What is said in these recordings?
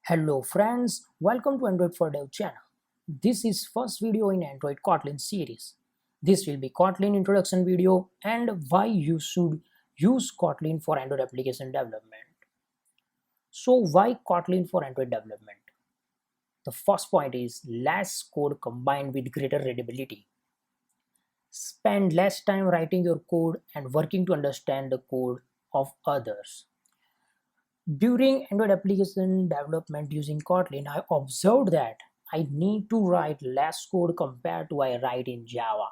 Hello friends, welcome to Android for Dev channel. This is first video in Android Kotlin series. This will be Kotlin introduction video and why you should use Kotlin for Android application development. So why Kotlin for Android development? The first point is less code combined with greater readability. Spend less time writing your code and working to understand the code of others. During Android application development using Kotlin, I observed that I need to write less code compared to I write in Java,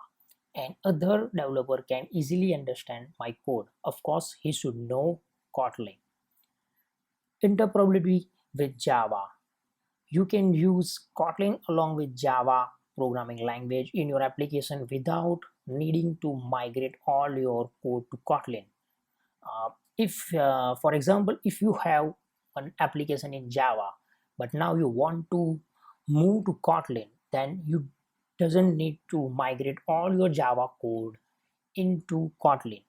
and other developer can easily understand my code. Of course, he should know Kotlin. Interoperability with Java. You can use Kotlin along with Java programming language in your application without needing to migrate all your code to Kotlin. If for example, if you have an application in Java but now you want to move to Kotlin, then you doesn't need to migrate all your Java code into Kotlin.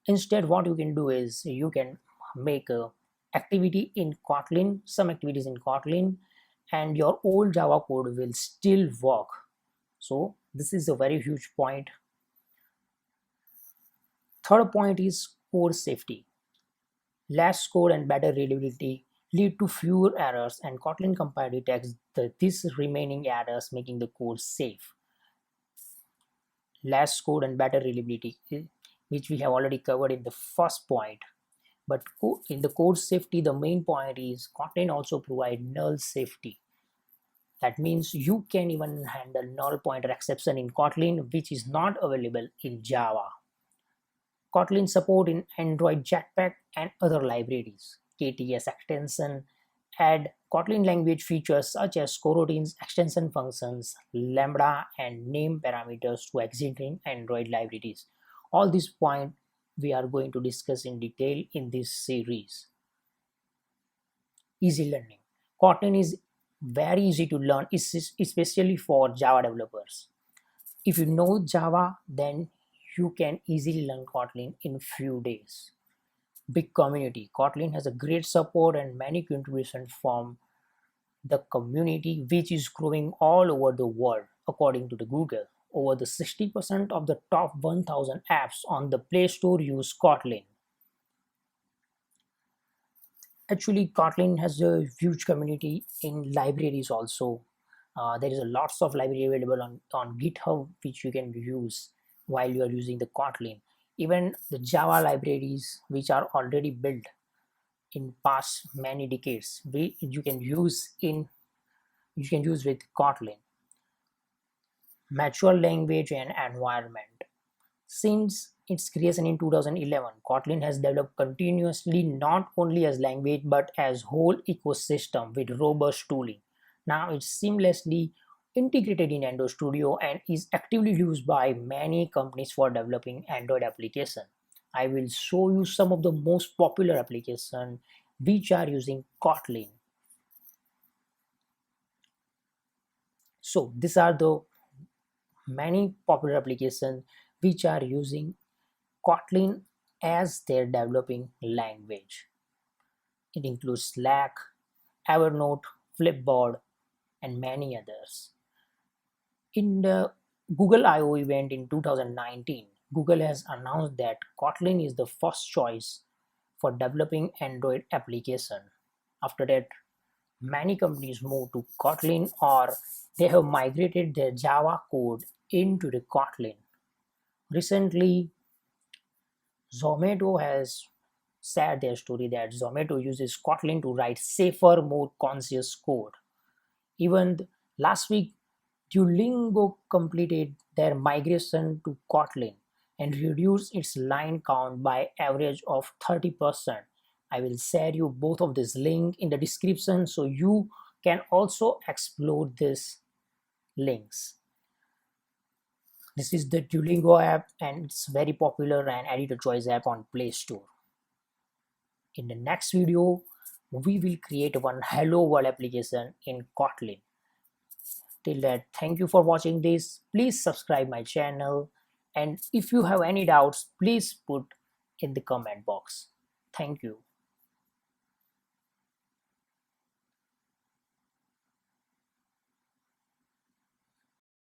Instead, what you can do is you can make a activity in Kotlin, some activities in Kotlin, and your old Java code will still work. So this is a very huge point. Third point is code safety. Less code and better readability lead to fewer errors, and Kotlin compile detects these remaining errors, making the code safe. Less code and better readability, which we have already covered in the first point. But in the code safety, the main point is Kotlin also provide null safety. That means you can even handle null pointer exception in Kotlin, which is not available in Java. Kotlin support in Android Jetpack and other libraries. KTS extension add Kotlin language features such as coroutines, extension functions, lambda, and name parameters to existing Android libraries. All these points we are going to discuss in detail in this series. Easy learning. Kotlin is very easy to learn, especially for Java developers. If you know Java, then you can easily learn Kotlin in few days. Big community. Kotlin has a great support and many contributions from the community, which is growing all over the world. According to the Google, over the 60% of the top 1000 apps on the Play Store use Kotlin. Actually, Kotlin has a huge community in libraries also. There is a lots of library available on GitHub which you can use while you are using the Kotlin. Even the Java libraries which are already built in past many decades, you can use with Kotlin. Mature language and environment. Since its creation in 2011, Kotlin has developed continuously not only as language but as whole ecosystem with robust tooling. Now it's seamlessly integrated in Android Studio and is actively used by many companies for developing Android applications. I will show you some of the most popular applications which are using Kotlin. So these are the many popular applications which are using Kotlin as their developing language. It includes Slack, Evernote, Flipboard, and many others. In the Google I/O event in 2019, Google has announced that Kotlin is the first choice for developing Android application. After that, many companies moved to Kotlin or they have migrated their Java code into the Kotlin. Recently, Zomato has shared their story that Zomato uses Kotlin to write safer, more conscious code. Even last week, Duolingo completed their migration to Kotlin and reduced its line count by average of 30%. I will share you both of these links in the description so you can also explore these links. This is the Duolingo app and it's very popular and editor choice app on Play Store. In the next video, we will create one Hello World application in Kotlin. Till that, thank you for watching this. Please subscribe my channel, and if you have any doubts, please put in the comment box. Thank you.